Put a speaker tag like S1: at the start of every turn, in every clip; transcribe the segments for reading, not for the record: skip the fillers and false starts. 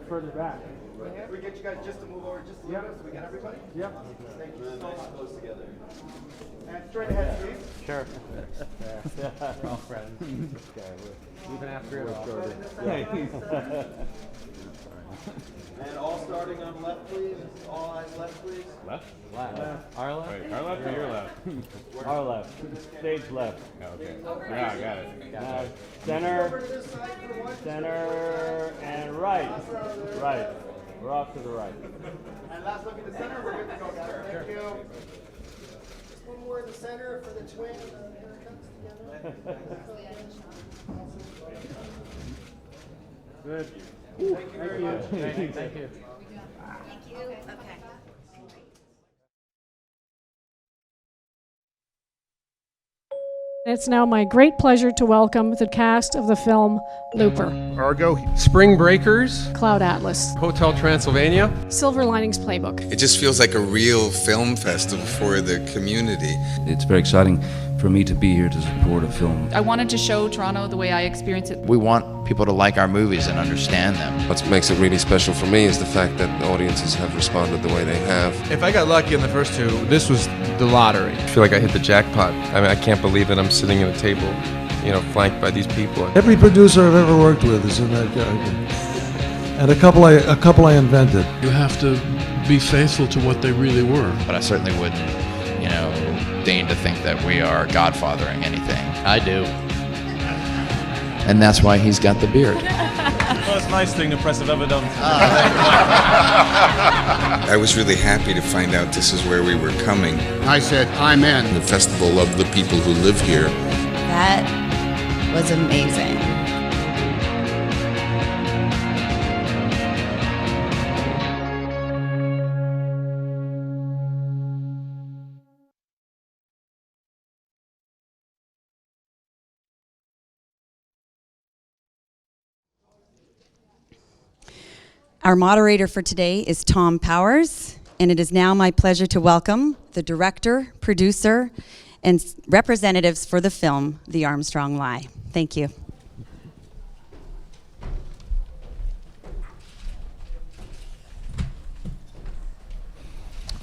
S1: Further back.
S2: Can we get you guys just to move over just a little bit so we get everybody?
S1: Yep.
S2: Thank you so much. Close together. And straight ahead, please.
S1: Sure. We're all friends. Even after it all.
S2: And all starting on left, please. All eyes left, please.
S3: Left?
S1: Left. Our left?
S3: Wait, our left or your left?
S1: Our left. Stage left.
S3: Okay. Yeah, I got it.
S1: Center. Center and right. Right. We're off to the right.
S2: And last look at the center. We're good to go, guys. Thank you.
S4: Just one more in the center for the twin haircuts together.
S1: Good.
S2: Thank you very much.
S1: Thank you.
S5: Thank you. Okay.
S6: It's now my great pleasure to welcome the cast of the film Looper,
S7: Argo, Spring Breakers,
S6: Cloud Atlas,
S7: Hotel Transylvania.
S6: Silver Linings Playbook.
S8: It just feels like a real film festival for the community.
S9: It's very exciting for me to be here to support a film.
S10: I wanted to show Toronto the way I experience it.
S11: We want people to like our movies and understand them.
S12: What makes it really special for me is the fact that audiences have responded the way they have.
S7: If I got lucky in the first two, this was the lottery.
S12: I feel like I hit the jackpot. I mean, I can't believe that I'm sitting at a table, flanked by these people.
S13: Every producer I've ever worked with is in that character. And a couple I invented.
S14: You have to be faithful to what they really were.
S11: But I certainly wouldn't, deign to think that we are godfathering anything. I do. And that's why he's got the beard.
S3: Well, it's a nice thing the press have ever done.
S8: I was really happy to find out this is where we were coming.
S15: I said, I'm in.
S8: The festival of the people who live here.
S5: That was amazing.
S16: Our moderator for today is Tom Powers, and it is now my pleasure to welcome the director, producer, and representatives for the film, The Armstrong Lie. Thank you.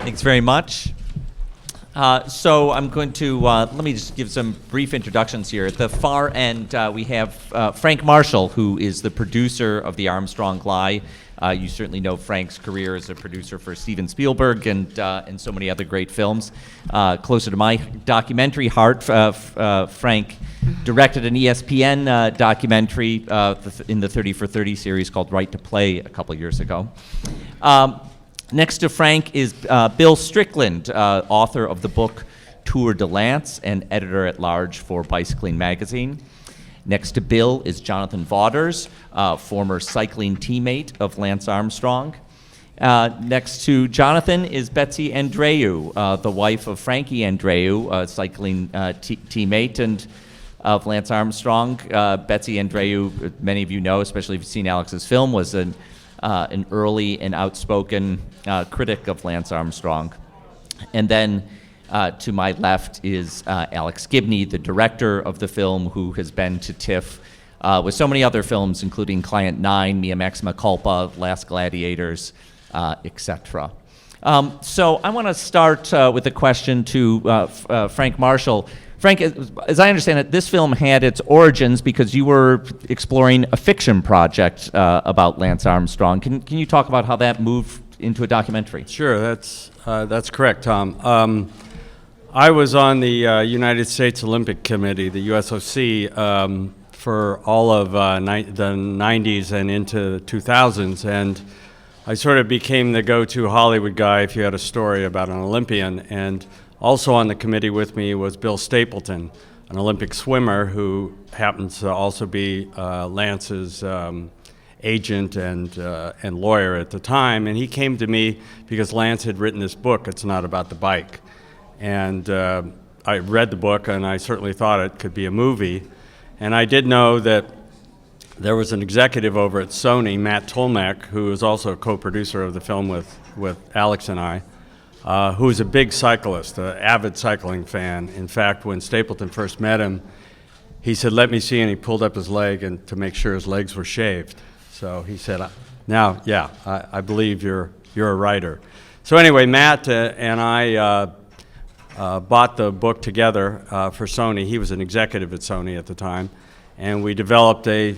S17: Thanks very much. So I'm going to, let me just give some brief introductions here. At the far end, we have Frank Marshall, who is the producer of The Armstrong Lie. You certainly know Frank's career as a producer for Steven Spielberg and so many other great films. Closer to my documentary heart, Frank directed an ESPN documentary in the 30 for 30 series called Right to Play a couple years ago. Next to Frank is Bill Strickland, author of the book Tour de Lance and editor-at-large for Bicycling Magazine. Next to Bill is Jonathan Vaughters, former cycling teammate of Lance Armstrong. Next to Jonathan is Betsy Andreu, the wife of Frankie Andreu, a cycling teammate and of Lance Armstrong. Betsy Andreu, many of you know, especially if you've seen Alex's film, was an early and outspoken critic of Lance Armstrong. And then to my left is Alex Gibney, the director of the film, who has been to TIFF with so many other films, including Client 9, Mia Maxima Culpa, Last Gladiators, etc. So I want to start with a question to Frank Marshall. Frank, as I understand it, this film had its origins because you were exploring a fiction project about Lance Armstrong. Can you talk about how that moved into a documentary?
S18: Sure, that's correct, Tom. I was on the United States Olympic Committee, the USOC, for all of the 90s and into the 2000s, and I sort of became the go-to Hollywood guy if you had a story about an Olympian. And also on the committee with me was Bill Stapleton, an Olympic swimmer who happens to also be Lance's agent and lawyer at the time. And he came to me because Lance had written this book, It's Not About the Bike. And I read the book, and I certainly thought it could be a movie. And I did know that there was an executive over at Sony, Matt Tolmach, who was also a co-producer of the film with Alex and I, who was a big cyclist, an avid cycling fan. In fact, when Stapleton first met him, he said, "Let me see," and he pulled up his leg and to make sure his legs were shaved. So he said, now, yeah, I believe you're a writer. So anyway, Matt and I bought the book together for Sony. He was an executive at Sony at the time. And we developed a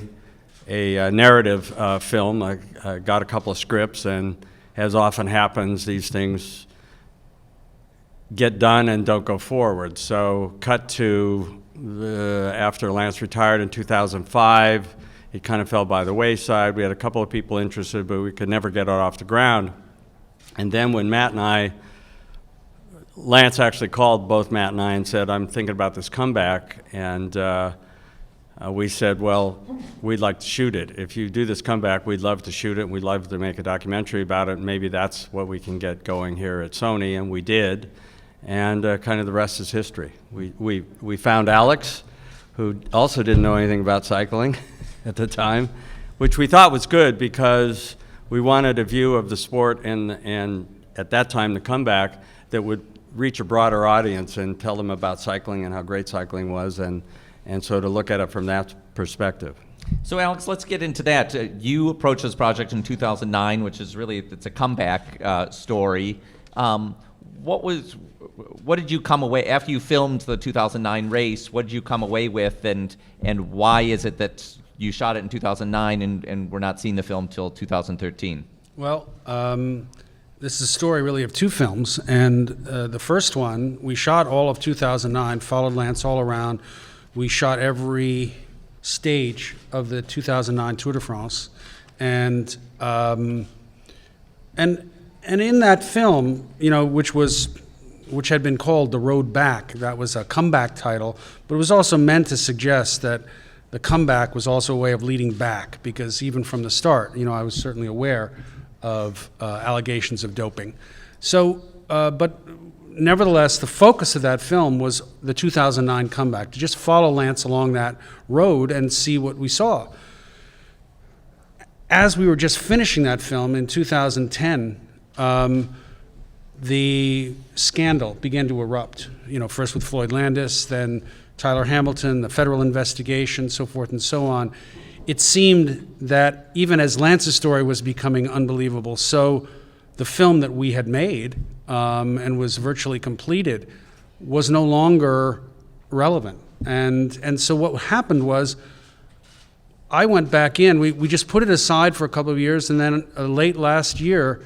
S18: narrative film. I got a couple of scripts, and as often happens, these things get done and don't go forward. So cut to after Lance retired in 2005, it kind of fell by the wayside. We had a couple of people interested, but we could never get it off the ground. And then when Matt and I, Lance actually called both Matt and I and said, I'm thinking about this comeback, and we said, well, we'd like to shoot it. If you do this comeback, we'd love to shoot it, and we'd love to make a documentary about it, and maybe that's what we can get going here at Sony, and we did, and kind of the rest is history. We found Alex, who also didn't know anything about cycling at the time, which we thought was good because we wanted a view of the sport and at that time the comeback that would reach a broader audience and tell them about cycling and how great cycling was, and so to look at it from that perspective.
S17: So Alex, let's get into that. You approached this project in 2009, which is really, it's a comeback story. What did you come away, after you filmed the 2009 race, what did you come away with, and why is it that you shot it in 2009 and we're not seeing the film till 2013?
S15: Well, this is a story really of two films, and the first one, we shot all of 2009, followed Lance all around. We shot every stage of the 2009 Tour de France, and in that film, you know, which had been called The Road Back, that was a comeback title, but it was also meant to suggest that the comeback was also a way of leading back, because even from the start, you know, I was certainly aware of allegations of doping. So, but nevertheless, the focus of that film was the 2009 comeback, to just follow Lance along that road and see what we saw. As we were just finishing that film in 2010, the scandal began to erupt. You know, first with Floyd Landis, then Tyler Hamilton, the federal investigation, so forth and so on. It seemed that even as Lance's story was becoming unbelievable, so the film that we had made and was virtually completed was no longer relevant. And so what happened was, I went back in, we just put it aside for a couple of years, and then late last year,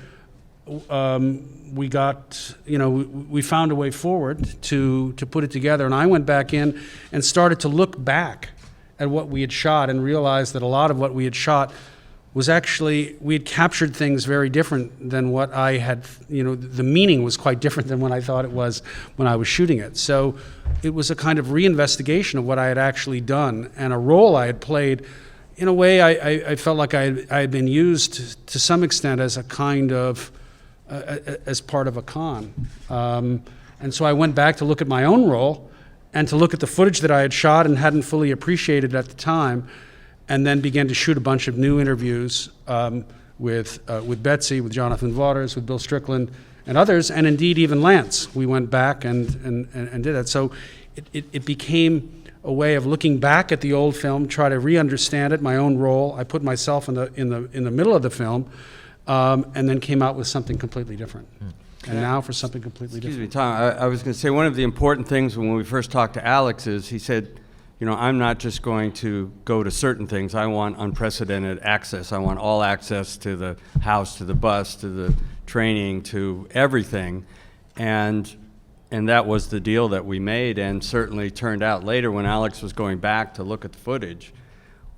S15: we got, you know, we found a way forward to put it together, and I went back in and started to look back at what we had shot and realized that a lot of what we had shot was actually, we had captured things very different than what I had, you know, the meaning was quite different than what I thought it was when I was shooting it. So it was a kind of reinvestigation of what I had actually done and a role I had played. In a way, I felt like I had been used to some extent as a kind of, as part of a con. And so I went back to look at my own role and to look at the footage that I had shot and hadn't fully appreciated at the time, and then began to shoot a bunch of new interviews with Betsy, with Jonathan Waters, with Bill Strickland, and others, and indeed even Lance. We went back and did that. So it became a way of looking back at the old film, try to re-understand it, my own role. I put myself in the middle of the film, and then came out with something completely different. And now for something completely different.
S18: Excuse me, Tom, I was going to say one of the important things when we first talked to Alex is he said, you know, I'm not just going to go to certain things. I want unprecedented access. I want all access to the house, to the bus, to the training, to everything. And that was the deal that we made, and certainly turned out later when Alex was going back to look at the footage,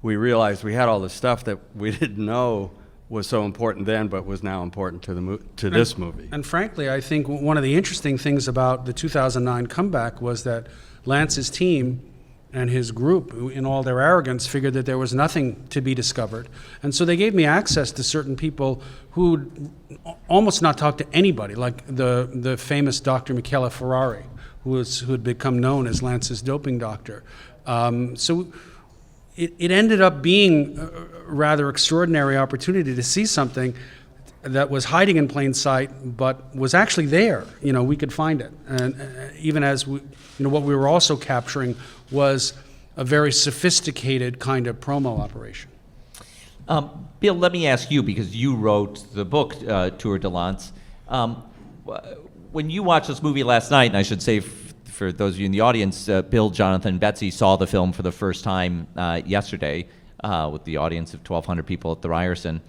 S18: we realized we had all the stuff that we didn't know was so important then, but was now important to this movie.
S15: And frankly, I think one of the interesting things about the 2009 comeback was that Lance's team and his group, in all their arrogance, figured that there was nothing to be discovered. And so they gave me access to certain people who would almost not talk to anybody, like the famous Dr. Michele Ferrari, who had become known as Lance's doping doctor. So it ended up being a rather extraordinary opportunity to see something that was hiding in plain sight, but was actually there. You know, we could find it. And even as we, you know, what we were also capturing was a very sophisticated kind of promo operation.
S17: Bill, let me ask you, because you wrote the book, Tour de Lance. When you watched this movie last night, and I should say for those of you in the audience, Bill, Jonathan, Betsy saw the film for the first time yesterday with the audience of 1,200 people at the Ryerson.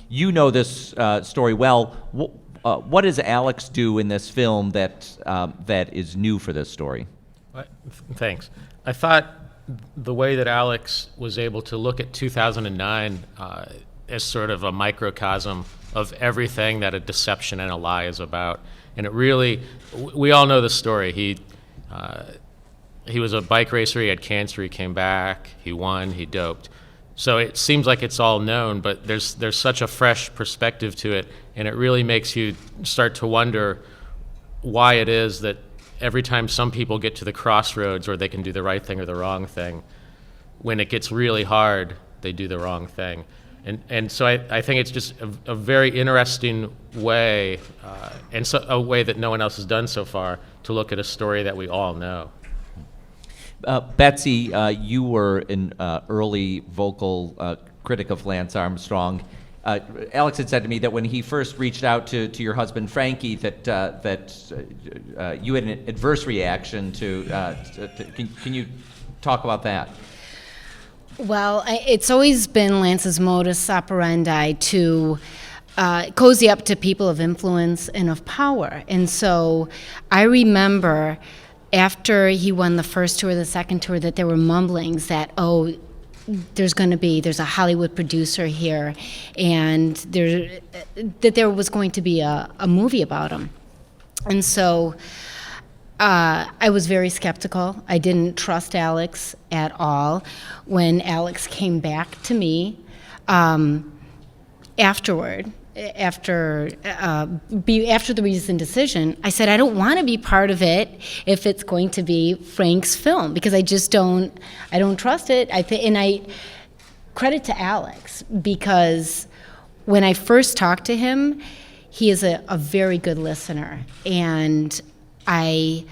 S17: You know this story well. What does Alex do in this film that is new for this story?
S19: Thanks. I thought the way that Alex was able to look at 2009 as sort of a microcosm of everything that a deception and a lie is about. And it really, we all know the story. He was a bike racer, he had cancer, he came back, he won, he doped. So it seems like it's all known, but there's such a fresh perspective to it, and it really makes you start to wonder why it is that every time some people get to the crossroads where they can do the right thing or the wrong thing, when it gets really hard, they do the wrong thing. And so I think it's just a very interesting way, and so a way that no one else has done so far, to look at a story that we all know.
S17: Betsy, you were an early vocal critic of Lance Armstrong. Alex had said to me that when he first reached out to your husband Frankie, that you had an adverse reaction to. Can you talk about that?
S20: Well, it's always been Lance's modus operandi to cozy up to people of influence and of power. And so I remember after he won the first tour, the second tour, that there were mumblings that, oh, there's a Hollywood producer here, and that there was going to be a movie about him. And so I was very skeptical. I didn't trust Alex at all. When Alex came back to me afterward, after the reasoned decision, I said, I don't want to be part of it if it's going to be Frank's film, because I don't trust it. And I credit to Alex, because when I first talked to him, he is a very good listener, and I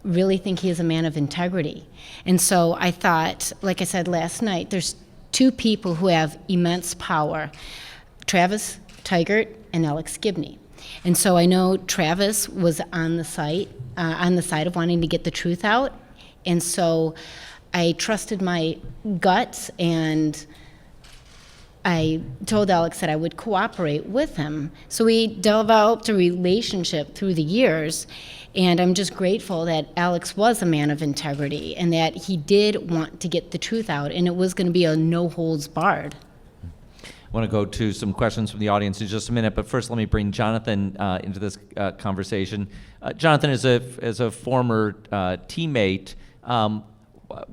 S20: really think he is a man of integrity. And so I thought, like I said last night, there's two people who have immense power: Travis Tigert and Alex Gibney. And so I know Travis was on the side of wanting to get the truth out. And so I trusted my guts, and I told Alex that I would cooperate with him. So we developed a relationship through the years, and I'm just grateful that Alex was a man of integrity and that he did want to get the truth out, and it was going to be a no holds barred.
S17: I want to go to some questions from the audience in just a minute, but first let me bring Jonathan into this conversation. Jonathan, as a former teammate,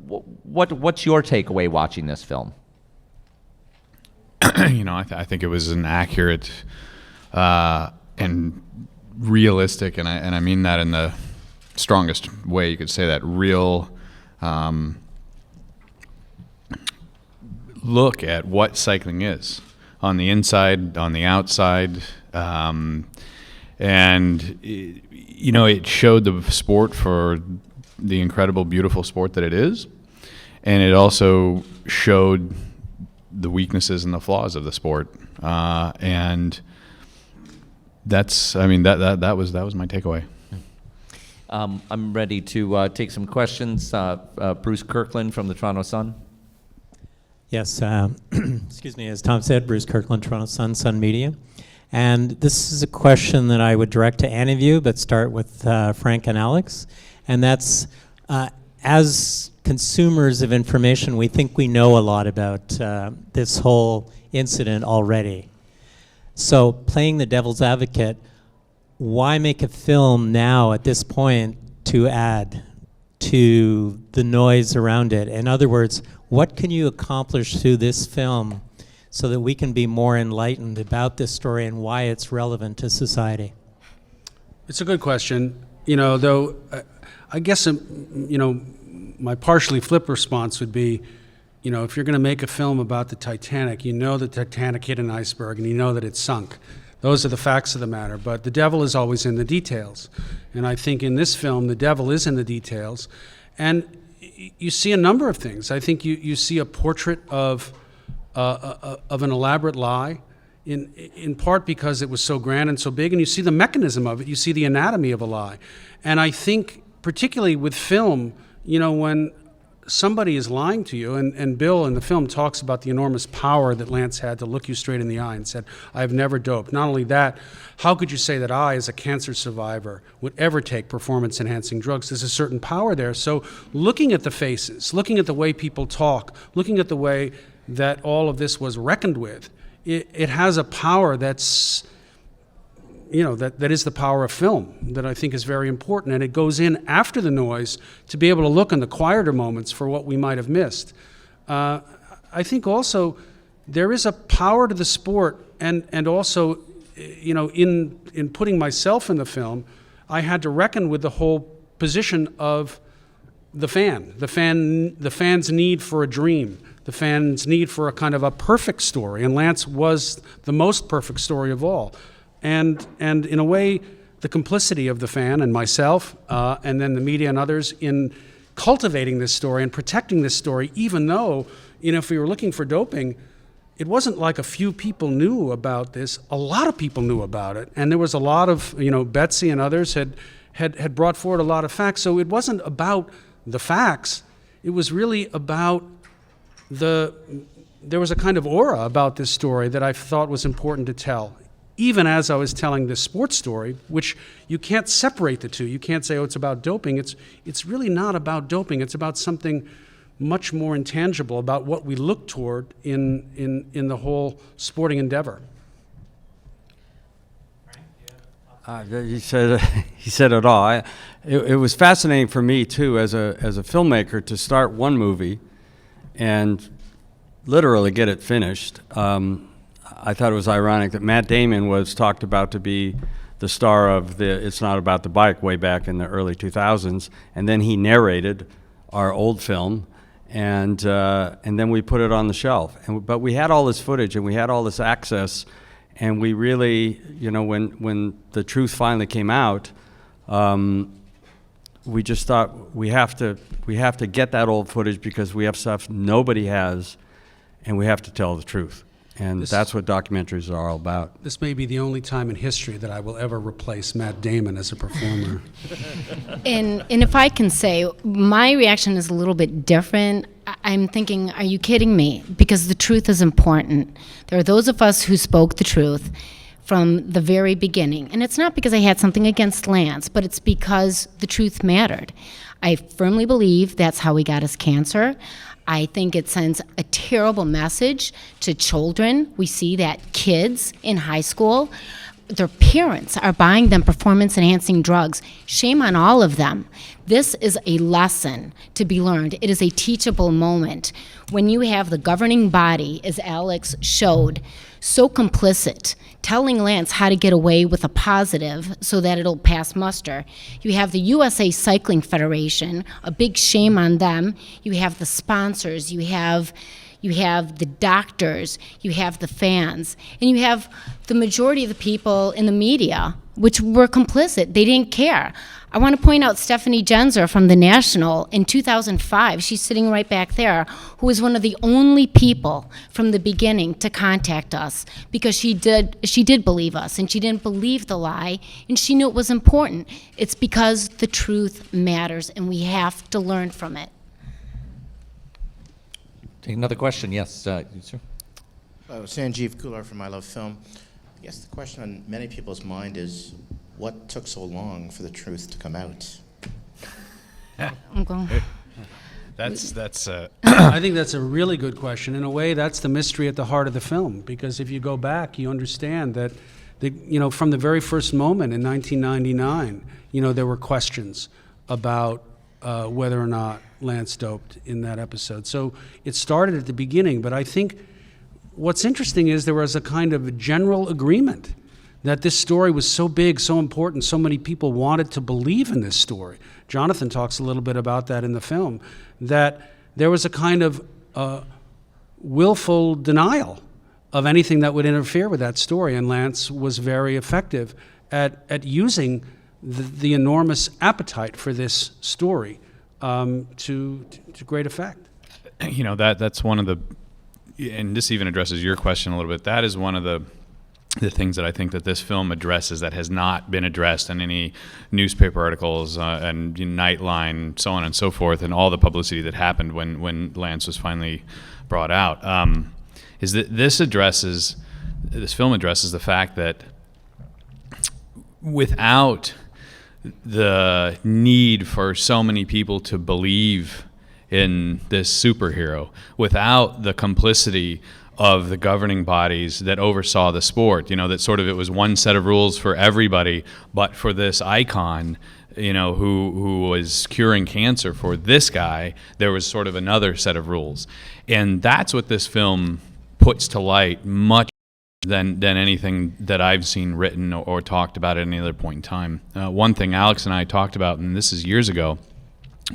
S17: what's your takeaway watching this film?
S21: I think it was an accurate and realistic, and I mean that in the strongest way you could say that, real look at what cycling is on the inside, on the outside, and it showed the sport for the incredible, beautiful sport that it is, and it also showed the weaknesses and the flaws of the sport, and that was my takeaway.
S17: I'm ready to take some questions. Bruce Kirkland from the Toronto Sun.
S22: Yes, excuse me, as Tom said, Bruce Kirkland, Toronto Sun, Sun Media. And this is a question that I would direct to any of you, but start with Frank and Alex. And that's, as consumers of information, we think we know a lot about this whole incident already. So playing the devil's advocate, why make a film now at this point to add to the noise around it? In other words, what can you accomplish through this film so that we can be more enlightened about this story and why it's relevant to society?
S15: It's a good question. Though I guess, my partially flip response would be, if you're going to make a film about the Titanic, the Titanic hit an iceberg and you know that it sunk. Those are the facts of the matter. But the devil is always in the details. And I think in this film, the devil is in the details. And you see a number of things. I think you see a portrait of of an elaborate lie, in part because it was so grand and so big, and you see the mechanism of it, you see the anatomy of a lie. And I think, particularly with film, you know, when somebody is lying to you, and Bill in the film talks about the enormous power that Lance had to look you straight in the eye and said, "I've never doped." Not only that, how could you say that I, as a cancer survivor, would ever take performance-enhancing drugs? There's a certain power there. So looking at the faces, looking at the way people talk, looking at the way that all of this was reckoned with, it has a power that's, you know, that is the power of film that I think is very important. And it goes in after the noise to be able to look in the quieter moments for what we might have missed. I think also there is a power to the sport, and also, you know, in putting myself in the film, I had to reckon with the whole position of the fan's need for a dream, the fan's need for a kind of a perfect story, and Lance was the most perfect story of all. And in a way, the complicity of the fan and myself, and then the media and others in cultivating this story and protecting this story, even though, you know, if we were looking for doping, it wasn't like a few people knew about this. A lot of people knew about it, and there was a lot of, you know, Betsy and others had brought forward a lot of facts. So it wasn't about the facts. It was really about there was a kind of aura about this story that I thought was important to tell. Even as I was telling this sports story, which you can't separate the two. You can't say, oh, it's about doping. It's really not about doping. It's about something much more intangible, about what we look toward in the whole sporting endeavor.
S18: He said it all. It was fascinating for me too, as a filmmaker, to start one movie and literally get it finished. I thought it was ironic that Matt Damon was talked about to be the star of It's Not About the Bike way back in the early 2000s, and then he narrated our old film, and then we put it on the shelf. But we had all this footage, and we had all this access, and we really, you know, when the truth finally came out, we just thought we have to get that old footage because we have stuff nobody has, and we have to tell the truth. And that's what documentaries are all about.
S15: This may be the only time in history that I will ever replace Matt Damon as a performer.
S20: And if I can say, my reaction is a little bit different. I'm thinking, are you kidding me? Because the truth is important. There are those of us who spoke the truth from the very beginning. And it's not because I had something against Lance, but it's because the truth mattered. I firmly believe that's how he got his cancer. I think it sends a terrible message to children. We see that kids in high school, their parents are buying them performance-enhancing drugs. Shame on all of them. This is a lesson to be learned. It is a teachable moment. When you have the governing body, as Alex showed, so complicit, telling Lance how to get away with a positive so that it'll pass muster. You have the USA Cycling Federation, a big shame on them. You have the sponsors, you have the doctors, you have the fans, and you have the majority of the people in the media, which were complicit. They didn't care. I want to point out Stephanie Genzer from The National in 2005. She's sitting right back there, who was one of the only people from the beginning to contact us because she did believe us, and she didn't believe the lie, and she knew it was important. It's because the truth matters, and we have to learn from it.
S17: Take another question. Yes, sir.
S2: Sanjeev Kular from I Love Film. I guess the question on many people's mind is, what took so long for the truth to come out?
S15: I'm going. I think that's a really good question. In a way, that's the mystery at the heart of the film, because if you go back, you understand that, you know, from the very first moment in 1999, you know, there were questions about whether or not Lance doped in that episode. So it started at the beginning, but I think what's interesting is there was a kind of general agreement that this story was so big, so important, so many people wanted to believe in this story. Jonathan talks a little bit about that in the film, that there was a kind of willful denial of anything that would interfere with that story, and Lance was very effective at using the enormous appetite for this story to great effect.
S21: You know, that's one of the and this even addresses your question a little bit, that is one of the things that I think that this film addresses that has not been addressed in any newspaper articles and Nightline, so on and so forth, and all the publicity that happened when Lance was finally brought out, is that this film addresses the fact that without the need for so many people to believe in this superhero, without the complicity of the governing bodies that oversaw the sport, that sort of it was one set of rules for everybody, but for this icon, who was curing cancer for this guy, there was sort of another set of rules. And that's what this film puts to light much than anything that I've seen written or talked about at any other point in time. One thing Alex and I talked about, and this is years ago,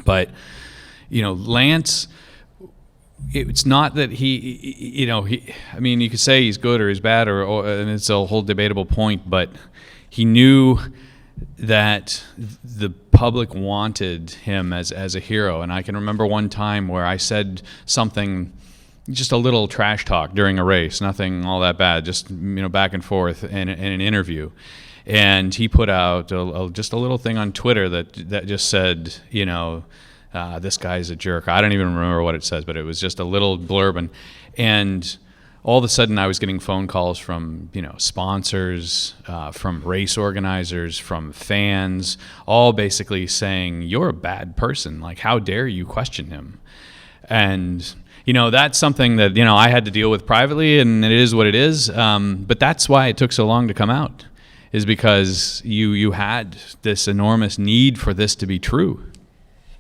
S21: but Lance, it's not that he I mean, you could say he's good or he's bad, and it's a whole debatable point, but he knew that the public wanted him as a hero. And I can remember one time where I said something, just a little trash talk during a race, nothing all that bad, just back and forth in an interview, and he put out just a little thing on Twitter that just said, this guy's a jerk. I don't even remember what it says, but it was just a little blurb, and all of a sudden I was getting phone calls from sponsors, from race organizers, from fans, all basically saying, "You're a bad person. Like, how dare you question him?" And that's something that, I had to deal with privately, and it is what it is. But that's why it took so long to come out, is because you had this enormous need for this to be true.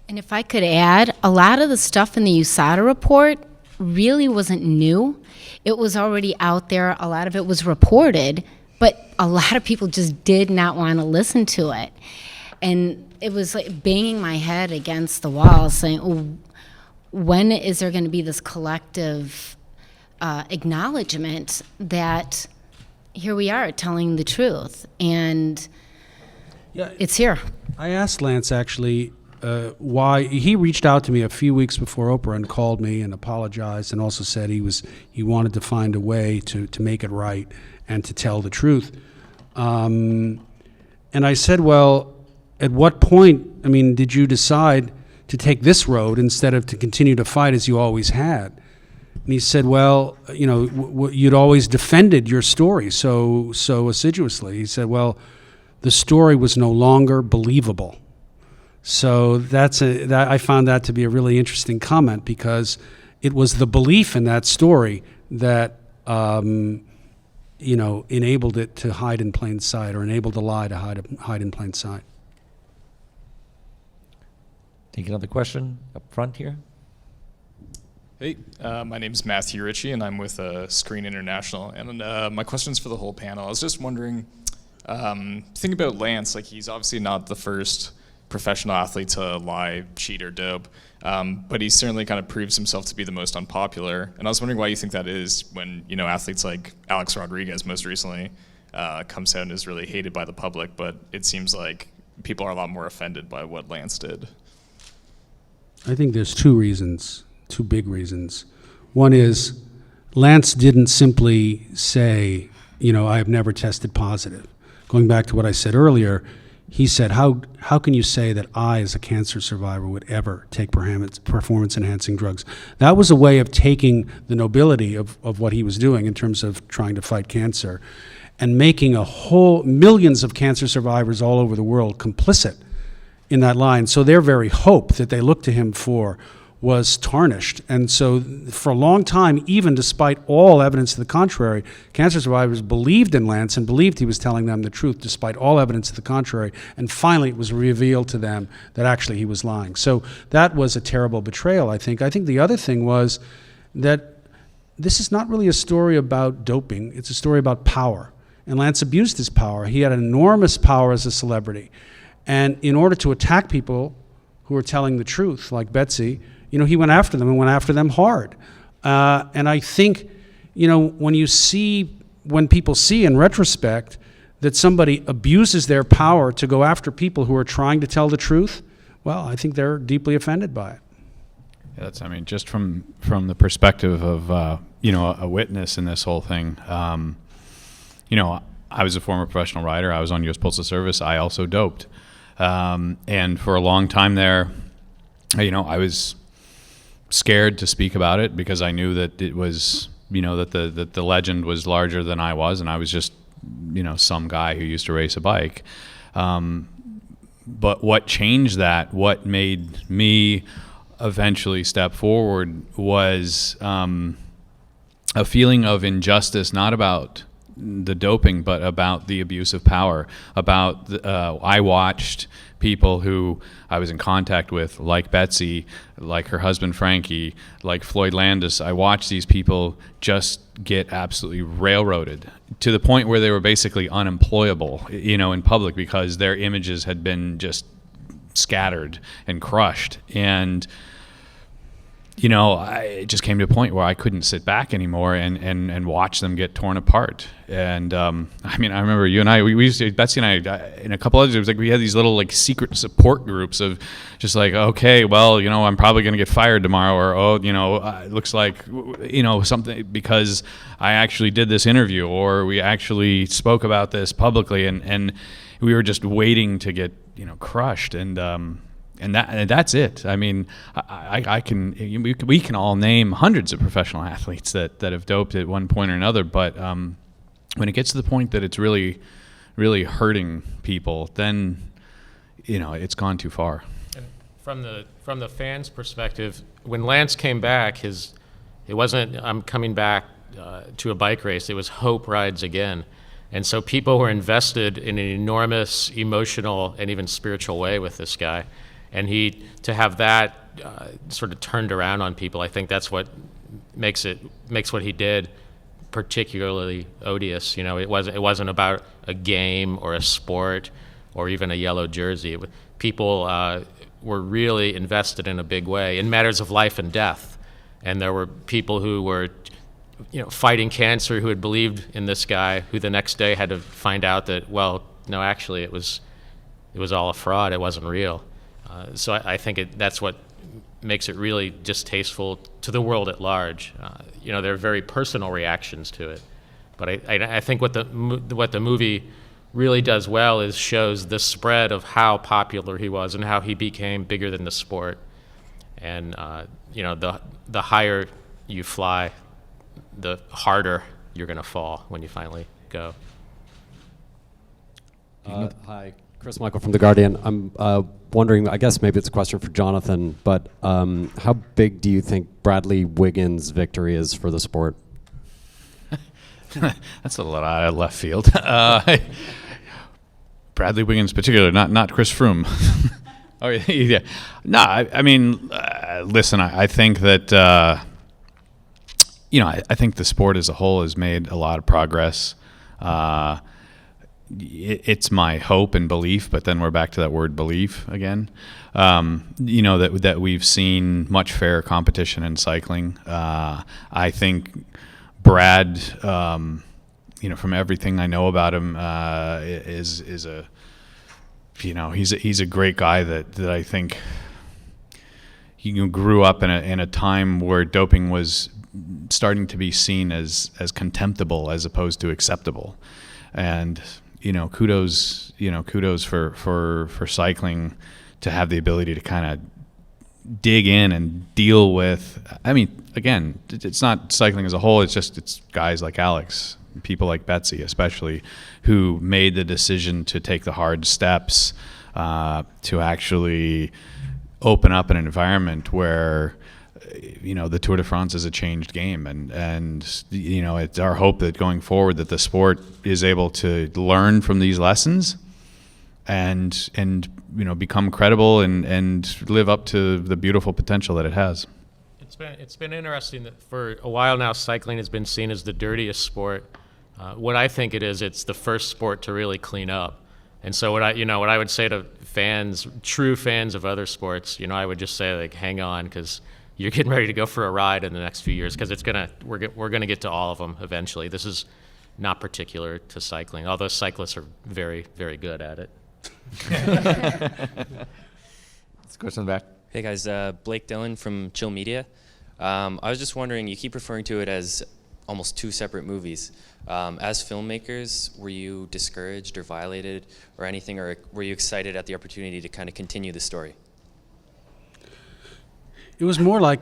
S20: And if I could add, a lot of the stuff in the USADA report really wasn't new. It was already out there. A lot of it was reported, but a lot of people just did not want to listen to it. And it was like banging my head against the wall saying, oh, when is there going to be this collective acknowledgement that here we are telling the truth, and it's here.
S15: I asked Lance actually why he reached out to me a few weeks before Oprah and called me and apologized, and also said he wanted to find a way to make it right and to tell the truth. And I said, well, at what point, did you decide to take this road instead of to continue to fight as you always had? And he said, well, you'd always defended your story so assiduously. He said, well, the story was no longer believable. So I found that to be a really interesting comment, because it was the belief in that story that enabled it to hide in plain sight, or enabled the lie to hide in plain sight.
S17: Take another question up front here.
S1: Hey, my name is Matthew Ritchie, and I'm with Screen International. And my question's for the whole panel. I was just wondering, think about Lance. Like, he's obviously not the first professional athlete to lie, cheat, or dope, but he certainly kind of proves himself to be the most unpopular. And I was wondering why you think that is, when athletes like Alex Rodriguez most recently comes out and is really hated by the public, but it seems like people are a lot more offended by what Lance did.
S15: I think there's two big reasons. One is Lance didn't simply say, I have never tested positive. Going back to what I said earlier, he said, how can you say that I, as a cancer survivor, would ever take performance-enhancing drugs? That was a way of taking the nobility of what he was doing in terms of trying to fight cancer and making millions of cancer survivors all over the world complicit in that line. So their very hope that they looked to him for was tarnished. And so for a long time, even despite all evidence to the contrary, cancer survivors believed in Lance and believed he was telling them the truth despite all evidence to the contrary. And finally, it was revealed to them that actually he was lying. So that was a terrible betrayal, I think. I think the other thing was that this is not really a story about doping. It's a story about power. And Lance abused his power. He had enormous power as a celebrity. And in order to attack people who were telling the truth, like Betsy, he went after them, and went after them hard. And I think, when people see in retrospect that somebody abuses their power to go after people who are trying to tell the truth, well, I think they're deeply offended by it.
S21: Yeah, that's, just from the perspective of a witness in this whole thing. I was a former professional rider. I was on U.S. Postal Service. I also doped. And for a long time there, I was scared to speak about it because I knew that it was, that the legend was larger than I was, and I was just, some guy who used to race a bike. But what changed that, what made me eventually step forward, was a feeling of injustice, not about the doping, but about the abuse of power. I watched people who I was in contact with, like Betsy, like her husband Frankie, like Floyd Landis. I watched these people just get absolutely railroaded to the point where they were basically unemployable, in public, because their images had been just scattered and crushed. And it just came to a point where I couldn't sit back anymore and watch them get torn apart. And I remember you and I, we used to, Betsy and I, and a couple others, it was like we had these little secret support groups of just okay, well, I'm probably going to get fired tomorrow, or it looks like something because I actually did this interview, or we actually spoke about this publicly, and we were just waiting to get crushed. And that's it. We can all name hundreds of professional athletes that have doped at one point or another, but when it gets to the point that it's really, really hurting people, then it's gone too far.
S19: And from the fans' perspective, when Lance came back, it wasn't I'm coming back to a bike race. It was Hope Rides Again. And so people were invested in an enormous emotional and even spiritual way with this guy. And to have that sort of turned around on people, I think that's what makes what he did particularly odious. It wasn't about a game or a sport or even a yellow jersey. People were really invested in a big way in matters of life and death. And there were people who were fighting cancer who had believed in this guy, who the next day had to find out that, well, no, actually it was all a fraud. It wasn't real. So I think that's what makes it really distasteful to the world at large. There are very personal reactions to it, but I think what the movie really does well is shows the spread of how popular he was and how he became bigger than the sport. And the higher you fly, the harder you're going to fall when you finally go.
S4: Hi, Chris Michael from The Guardian. I'm wondering, I guess maybe it's a question for Jonathan, but how big do you think Bradley Wiggins' victory is for the sport?
S21: That's a lot out of left field. Bradley Wiggins in particular, not Chris Froome. Oh, yeah. No, listen, I think that, I think the sport as a whole has made a lot of progress. It's my hope and belief, but then we're back to that word belief again. That we've seen much fairer competition in cycling. I think Brad, from everything I know about him, is a, he's a great guy that I think he grew up in a time where doping was starting to be seen as contemptible as opposed to acceptable. And kudos for cycling to have the ability to kind of dig in and deal with. Again, it's not cycling as a whole. It's guys like Alex, people like Betsy, especially, who made the decision to take the hard steps to actually open up an environment where the Tour de France is a changed game, and it's our hope that going forward that the sport is able to learn from these lessons and become credible and live up to the beautiful potential that it has.
S19: It's been interesting that for a while now cycling has been seen as the dirtiest sport. What I think it's the first sport to really clean up. And so what I would say to fans, true fans of other sports, I would just say, hang on, because you're getting ready to go for a ride in the next few years, because we're gonna get to all of them eventually. This is not particular to cycling, although cyclists are very, very good at it.
S6: Let's go to the back. Hey guys, Blake Dillon from Chill Media. I was just wondering, you keep referring to it as almost two separate movies. As filmmakers, were you discouraged or violated or anything, or were you excited at the opportunity to kind of continue the story?
S15: It was more like,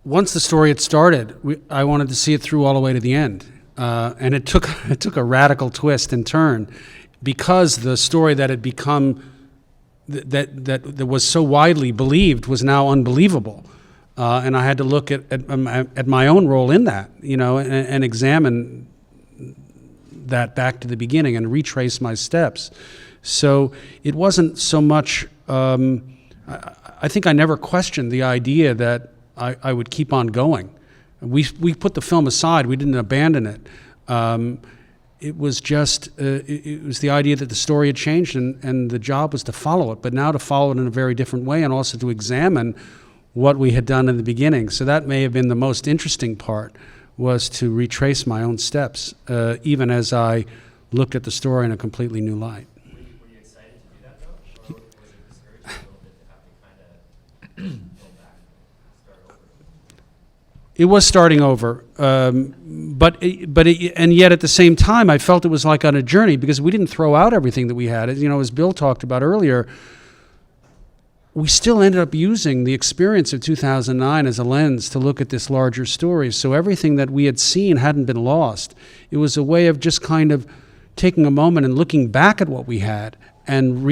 S15: once the story had started, I wanted to see it through all the way to the end. And it took a radical twist and turn, because the story that had become, that was so widely believed was now unbelievable. And I had to look at my own role in that, and examine that back to the beginning and retrace my steps. So it wasn't so much, I think I never questioned the idea that I would keep on going. We put the film aside, we didn't abandon it. It was just, it was the idea that the story had changed, and the job was to follow it, but now to follow it in a very different way, and also to examine what we had done in the beginning. So that may have been the most interesting part, was to retrace my own steps, even as I looked at the story in a completely new light.
S6: Were you excited to do that, though? Or was it discouraging a little bit to have to kind of go back, start over?
S15: It was starting over, and yet at the same time, I felt it was like on a journey, because we didn't throw out everything that we had. As Bill talked about earlier, we still ended up using the experience of 2009 as a lens to look at this larger story. So everything that we had seen hadn't been lost. It was a way of just kind of taking a moment and looking back at what we had and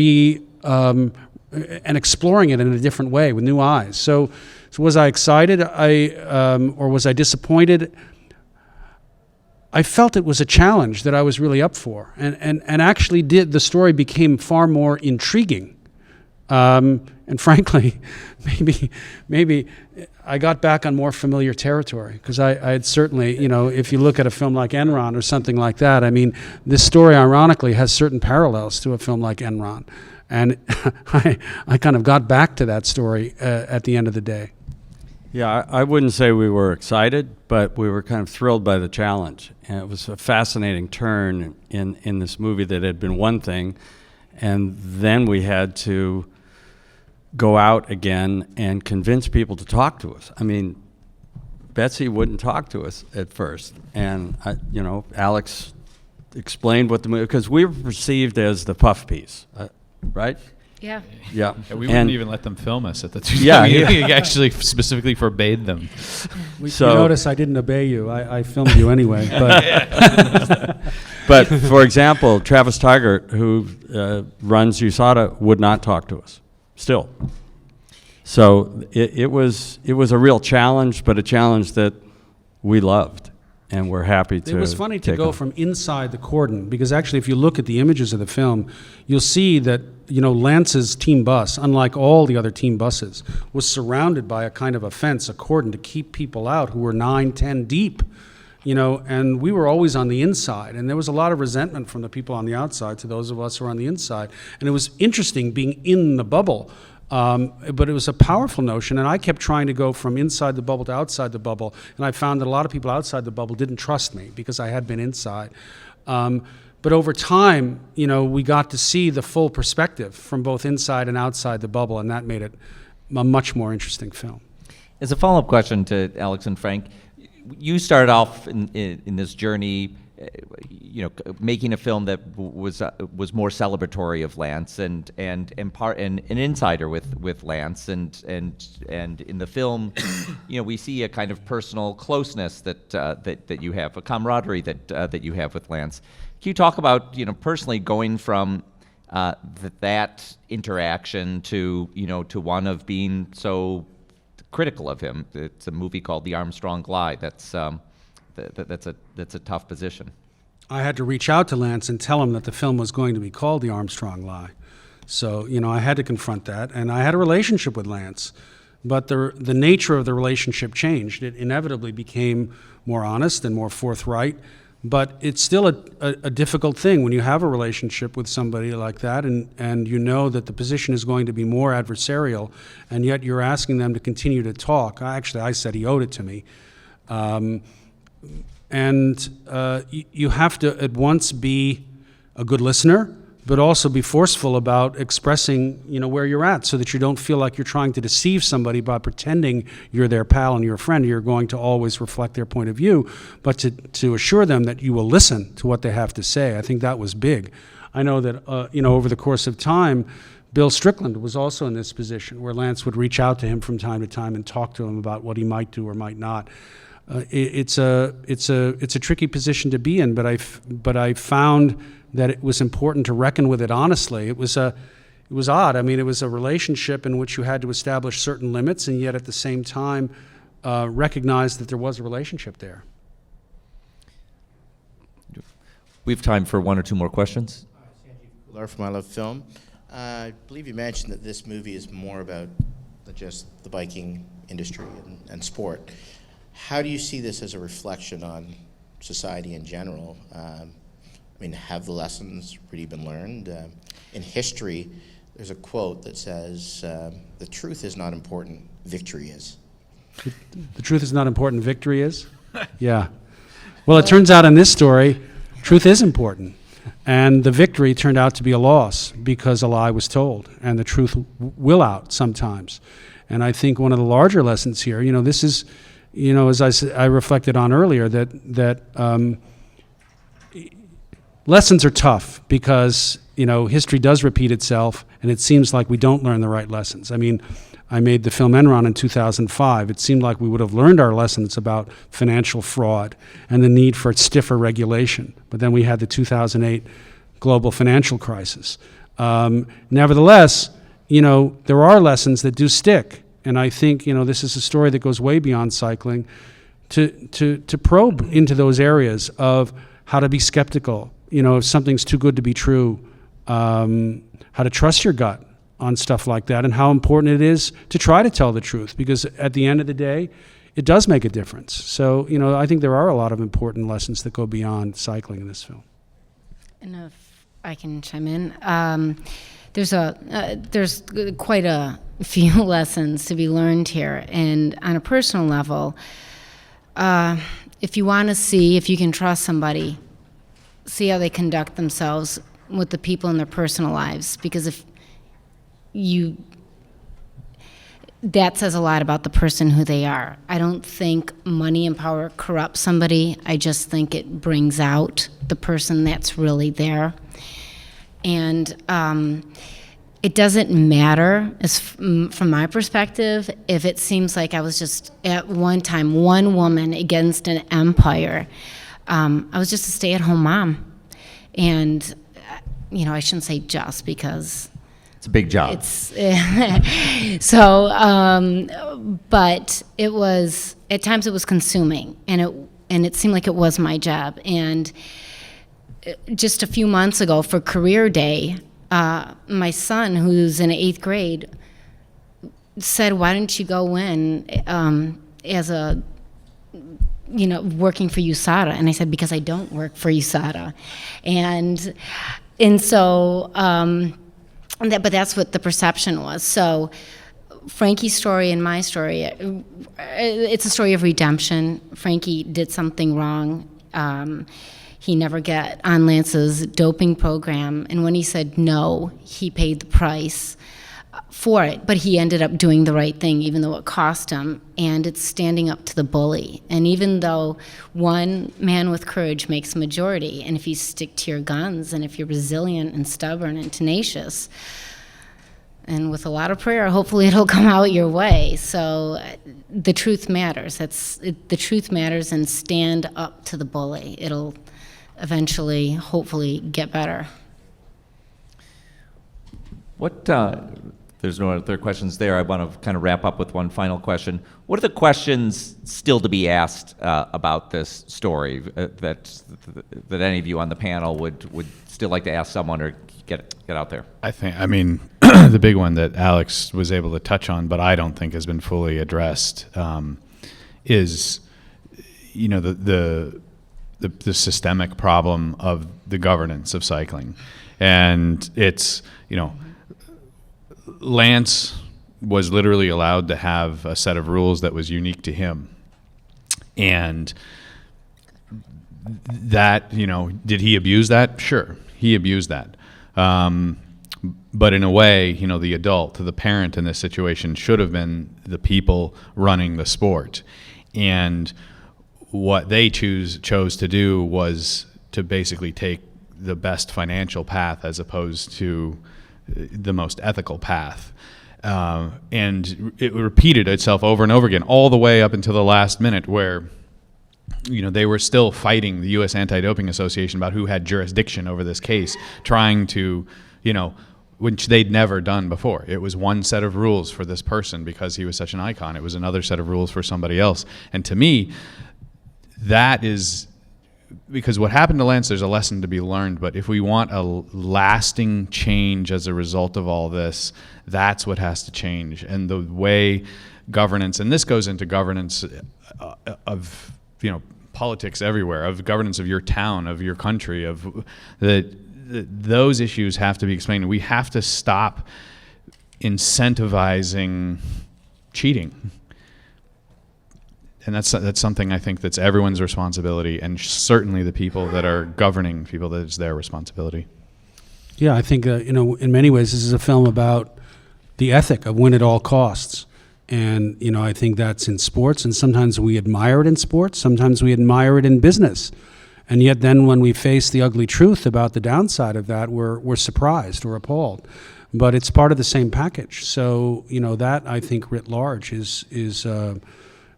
S15: and exploring it in a different way with new eyes. So was I excited? Or was I disappointed? I felt it was a challenge that I was really up for, and actually the story became far more intriguing. And frankly, maybe I got back on more familiar territory, because I had certainly, if you look at a film like Enron or something like that, I mean, this story ironically has certain parallels to a film like Enron. And I kind of got back to that story at the end of the day.
S18: Yeah, I wouldn't say we were excited, but we were kind of thrilled by the challenge. And it was a fascinating turn in this movie that had been one thing, and then we had to go out again and convince people to talk to us. I mean, Betsy wouldn't talk to us at first, and Alex explained what the movie, because we were perceived as the puff piece, right?
S20: Yeah.
S18: Yeah.
S21: We wouldn't even let them film us at the time.
S18: Yeah,
S21: We actually specifically forbade them.
S15: You notice I didn't obey you. I filmed you anyway. But,
S18: but for example, Travis Tigert, who runs USADA, would not talk to us. Still. So it was a real challenge, but a challenge that we loved, and we're happy to.
S15: It was funny to go from inside the cordon, because actually if you look at the images of the film, you'll see that Lance's team bus, unlike all the other team buses, was surrounded by a kind of a fence, a cordon, to keep people out who were 9, 10 deep. And we were always on the inside, and there was a lot of resentment from the people on the outside to those of us who were on the inside. And it was interesting being in the bubble, but it was a powerful notion, and I kept trying to go from inside the bubble to outside the bubble, and I found that a lot of people outside the bubble didn't trust me because I had been inside. But over time, we got to see the full perspective from both inside and outside the bubble, and that made it a much more interesting film.
S17: As a follow-up question to Alex and Frank, you started off in this journey, making a film that was more celebratory of Lance and an insider with Lance, and in the film, we see a kind of personal closeness that you have, a camaraderie that you have with Lance. Can you talk about personally going from that interaction to one of being so critical of him? It's a movie called The Armstrong Lie. That's a tough position.
S15: I had to reach out to Lance and tell him that the film was going to be called The Armstrong Lie. So, I had to confront that, and I had a relationship with Lance, but the nature of the relationship changed. It inevitably became more honest and more forthright, but it's still a difficult thing when you have a relationship with somebody like that, and you know that the position is going to be more adversarial, and yet you're asking them to continue to talk. Actually, I said he owed it to me. You have to at once be a good listener, but also be forceful about expressing, where you're at, so that you don't feel like you're trying to deceive somebody by pretending you're their pal and you're a friend. You're going to always reflect their point of view, but to assure them that you will listen to what they have to say. I think that was big. I know that, over the course of time, Bill Strickland was also in this position where Lance would reach out to him from time to time and talk to him about what he might do or might not. It's a tricky position to be in, but I found that it was important to reckon with it honestly. It was odd. I mean, it was a relationship in which you had to establish certain limits, and yet at the same time recognize that there was a relationship there.
S17: We have time for one or two more questions.
S2: From I Love Film. I believe you mentioned that this movie is more about just the biking industry and sport. How do you see this as a reflection on society in general? Have the lessons really been learned? In history, there's a quote that says, the truth is not important, victory is.
S15: The truth is not important, victory is? Yeah. Well, it turns out in this story, truth is important. And the victory turned out to be a loss because a lie was told, and the truth will out sometimes. And I think one of the larger lessons here, this is, as I reflected on earlier, that lessons are tough because, history does repeat itself, and it seems like we don't learn the right lessons. I made the film Enron in 2005. It seemed like we would have learned our lessons about financial fraud and the need for stiffer regulation. But then we had the 2008 global financial crisis. Nevertheless, there are lessons that do stick. And I think, this is a story that goes way beyond cycling to probe into those areas of how to be skeptical, if something's too good to be true, how to trust your gut on stuff like that, and how important it is to try to tell the truth, because at the end of the day, it does make a difference. So, I think there are a lot of important lessons that go beyond cycling in this film.
S20: And if I can chime in, there's quite a few lessons to be learned here, and on a personal level, if you want to see if you can trust somebody, see how they conduct themselves with the people in their personal lives, because that says a lot about the person who they are. I don't think money and power corrupts somebody. I just think it brings out the person that's really there. And it doesn't matter, from my perspective, if it seems like I was just at one time one woman against an empire. I was just a stay-at-home mom. And, I shouldn't say just, because
S17: it's a big job.
S20: But it was, at times it was consuming, and it seemed like it was my job. And just a few months ago for Career Day, my son, who's in 8th grade, said, why don't you go in as a, working for USADA? And I said, because I don't work for USADA. And so, but that's what the perception was. So Frankie's story and my story, it's a story of redemption. Frankie did something wrong. He never got on Lance's doping program, and when he said no, he paid the price for it, but he ended up doing the right thing, even though it cost him, and it's standing up to the bully. And even though one man with courage makes a majority, and if you stick to your guns, and if you're resilient and stubborn and tenacious, and with a lot of prayer, hopefully it'll come out your way. So the truth matters. The truth matters, and stand up to the bully. It'll eventually, hopefully, get better.
S17: There's no other questions there. I want to kind of wrap up with one final question. What are the questions still to be asked about this story that any of you on the panel would still like to ask someone or get out there?
S21: I mean, the big one that Alex was able to touch on, but I don't think has been fully addressed, is, the systemic problem of the governance of cycling. And it's, Lance was literally allowed to have a set of rules that was unique to him. And that, did he abuse that? Sure, he abused that. But in a way, you know, the adult, the parent in this situation should have been the people running the sport. And what they chose to do was to basically take the best financial path as opposed to the most ethical path. And it repeated itself over and over again, all the way up until the last minute, where, you know, they were still fighting the U.S. Anti-Doping Association about who had jurisdiction over this case, trying to, you know, which they'd never done before. It was one set of rules for this person because he was such an icon. It was another set of rules for somebody else. And to me, that is, because what happened to Lance, there's a lesson to be learned, but if we want a lasting change as a result of all this, that's what has to change. And the way governance, and this goes into governance of, you know, politics everywhere, of governance of your town, of your country, of those issues have to be explained. We have to stop incentivizing cheating. And that's something I think that's everyone's responsibility, and certainly the people that are governing people, that it's their responsibility.
S15: Yeah, I think, you know, in many ways, this is a film about the ethic of win at all costs. And, you know, I think that's in sports, and sometimes we admire it in sports, sometimes we admire it in business. And yet then when we face the ugly truth about the downside of that, we're surprised or appalled. But it's part of the same package. So, you know, that I think writ large is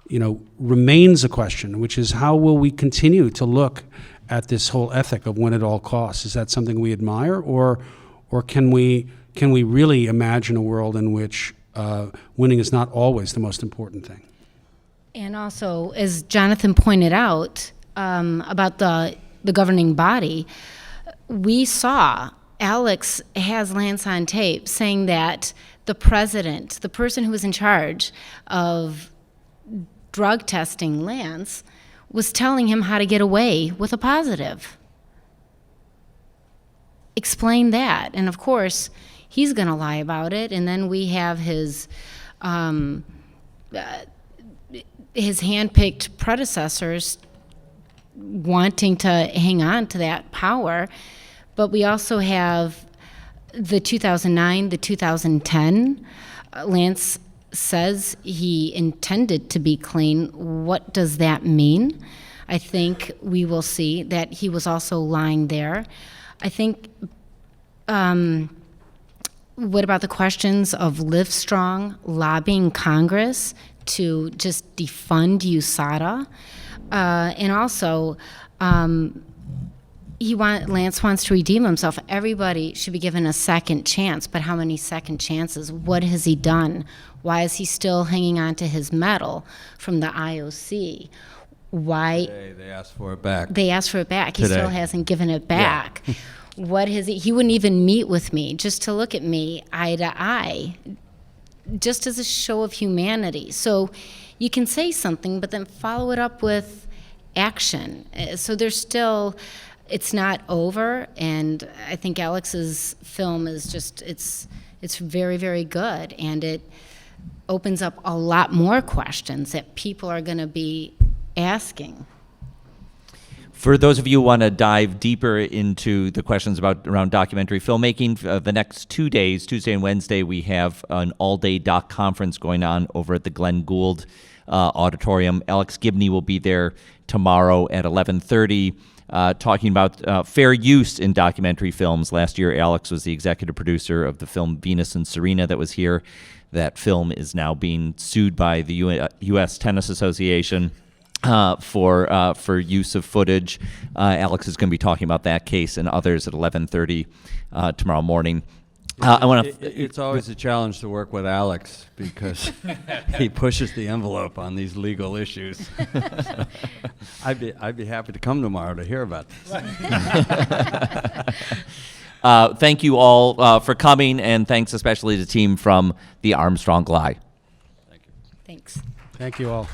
S15: you know, remains a question, which is how will we continue to look at this whole ethic of win at all costs? Is that something we admire, or can we really imagine a world in which winning is not always the most important thing?
S20: And also, as Jonathan pointed out, about the governing body, we saw Alex has Lance on tape saying that the president, the person who was in charge of drug testing Lance, was telling him how to get away with a positive. Explain that. And of course, he's going to lie about it. And then we have his handpicked predecessors wanting to hang on to that power. But we also have the 2009, the 2010. Lance says he intended to be clean. What does that mean? I think we will see that he was also lying there. I think, what about the questions of Livestrong lobbying Congress to just defund USADA? And also, Lance wants to redeem himself. Everybody should be given a second chance, but how many second chances? What has he done? Why is he still hanging on to his medal from the IOC? Why?
S18: They asked for it back.
S20: They asked for it back.
S18: Today.
S20: He still hasn't given it back. Yeah. What has he wouldn't even meet with me just to look at me eye to eye, just as a show of humanity. So you can say something, but then follow it up with action. So there's still, it's not over, and I think Alex's film is just, it's very, very good, and it opens up a lot more questions that people are going to be asking.
S17: For those of you who want to dive deeper into the questions around documentary filmmaking, the next 2 days, Tuesday and Wednesday, we have an all-day doc conference going on over at the Glenn Gould Auditorium. Alex Gibney will be there tomorrow at 11:30. Talking about fair use in documentary films. Last year, Alex was the executive producer of the film Venus and Serena that was here. That film is now being sued by the U.S. Tennis Association for use of footage. Alex is going to be talking about that case and others at 11:30 tomorrow morning.
S18: It's always a challenge to work with Alex because he pushes the envelope on these legal issues. I'd be happy to come tomorrow to hear about this.
S17: Thank you all for coming, and thanks especially to the team from the Armstrong Glide.
S20: Thanks.
S15: Thank you all.